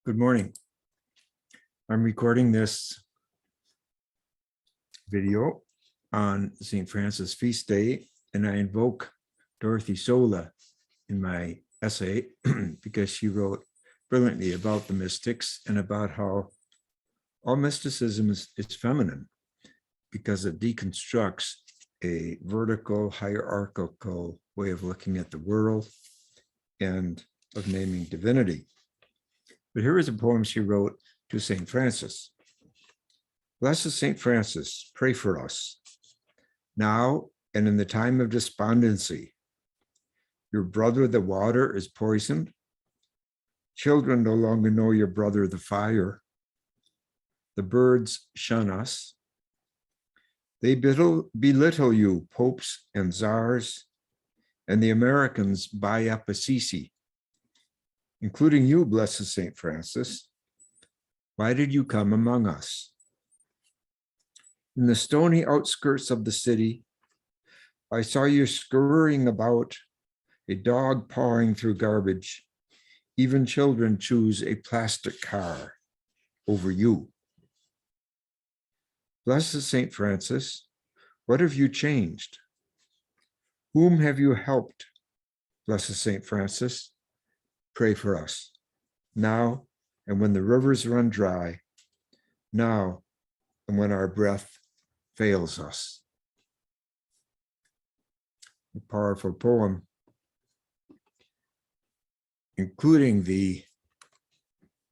Good morning. I'm recording this video on St. Francis feast day, and I invoke Dorothee Soelle in my essay because she wrote brilliantly about the mystics and about how all mysticism is feminine because it deconstructs a vertical, hierarchical way of looking at the world and of naming divinity. But here is a poem she wrote to St. Francis. Blessed St. Francis, pray for us now and in the time of despondency. Your brother, the water, is poisoned. Children no longer know your brother, the fire. The birds shun us. They belittle you, popes and czars, and the Americans buy up Assisi, including you, blessed St. Francis. Why did you come among us? In the stony outskirts of the city, I saw you scurrying about, a dog pawing through garbage. Even children choose a plastic car over you. Blessed St. Francis, what have you changed? Whom have you helped? Blessed St. Francis, pray for us now and when the rivers run dry, now and when our breath fails us. A powerful poem, including the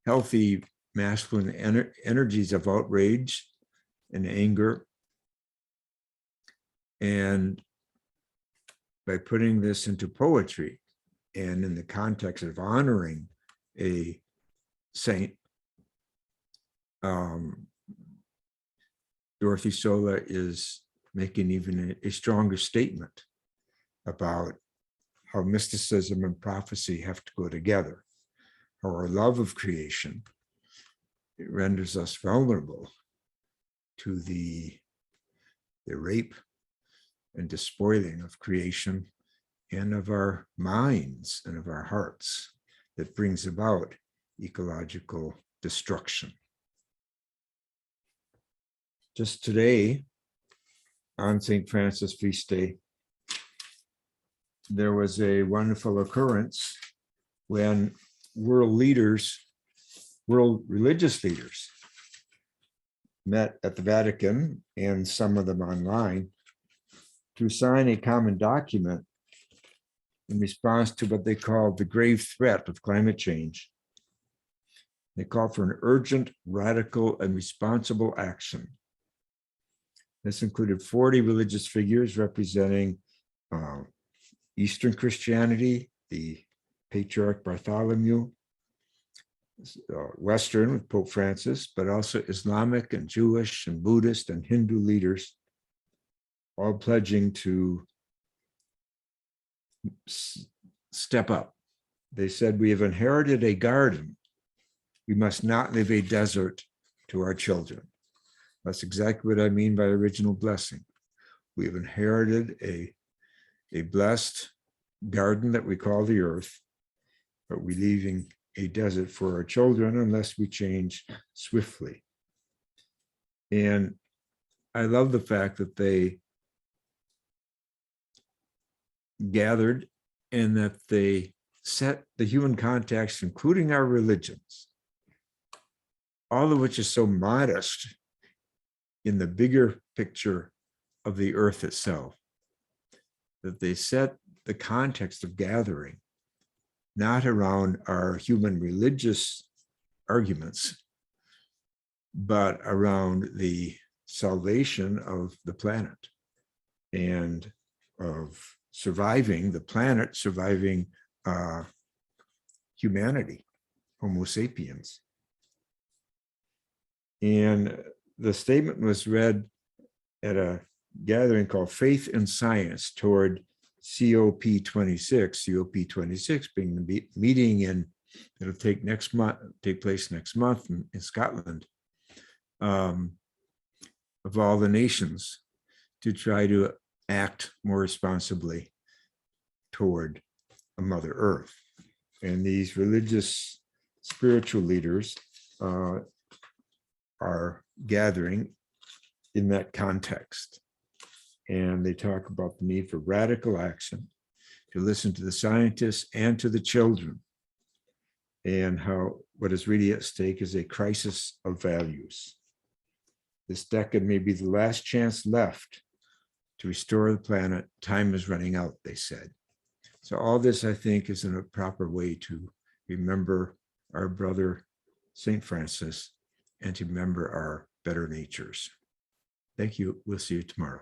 healthy masculine energies of outrage and anger. And by putting this into poetry and in the context of honoring a saint, Dorothee Soelle is making even a stronger statement about how mysticism and prophecy have to go together, how our love of creation, it renders us vulnerable to the rape and despoiling of creation and of our minds and of our hearts that brings about ecological destruction. Just today, on St. Francis feast day, there was a wonderful occurrence when world religious leaders met at the Vatican, and some of them online, to sign a common document in response to what they called the grave threat of climate change. They called for an urgent, radical, and responsible action. This included 40 religious figures representing Eastern Christianity, the Patriarch Bartholomew, Western with Pope Francis, but also Islamic and Jewish and Buddhist and Hindu leaders, all pledging to step up. They said, we have inherited a garden. We must not leave a desert to our children. That's exactly what I mean by original blessing. We have inherited a blessed garden that we call the earth, but we're leaving a desert for our children unless we change swiftly. And I love the fact that they gathered and that they set the human context, including our religions, all of which is so modest in the bigger picture of the earth itself, that they set the context of gathering not around our human religious arguments, but around the salvation of the planet and of surviving the planet, surviving humanity, Homo sapiens. And the statement was read at a gathering called Faith and Science toward COP26 being the meeting that'll take place next month in Scotland, of all the nations, to try to act more responsibly toward a Mother Earth. And these religious spiritual leaders are gathering in that context. And they talk about the need for radical action, to listen to the scientists and to the children, and how what is really at stake is a crisis of values. This decade may be the last chance left to restore the planet. Time is running out, they said. So all this, I think, is in a proper way to remember our brother, St. Francis, and to remember our better natures. Thank you. We'll see you tomorrow.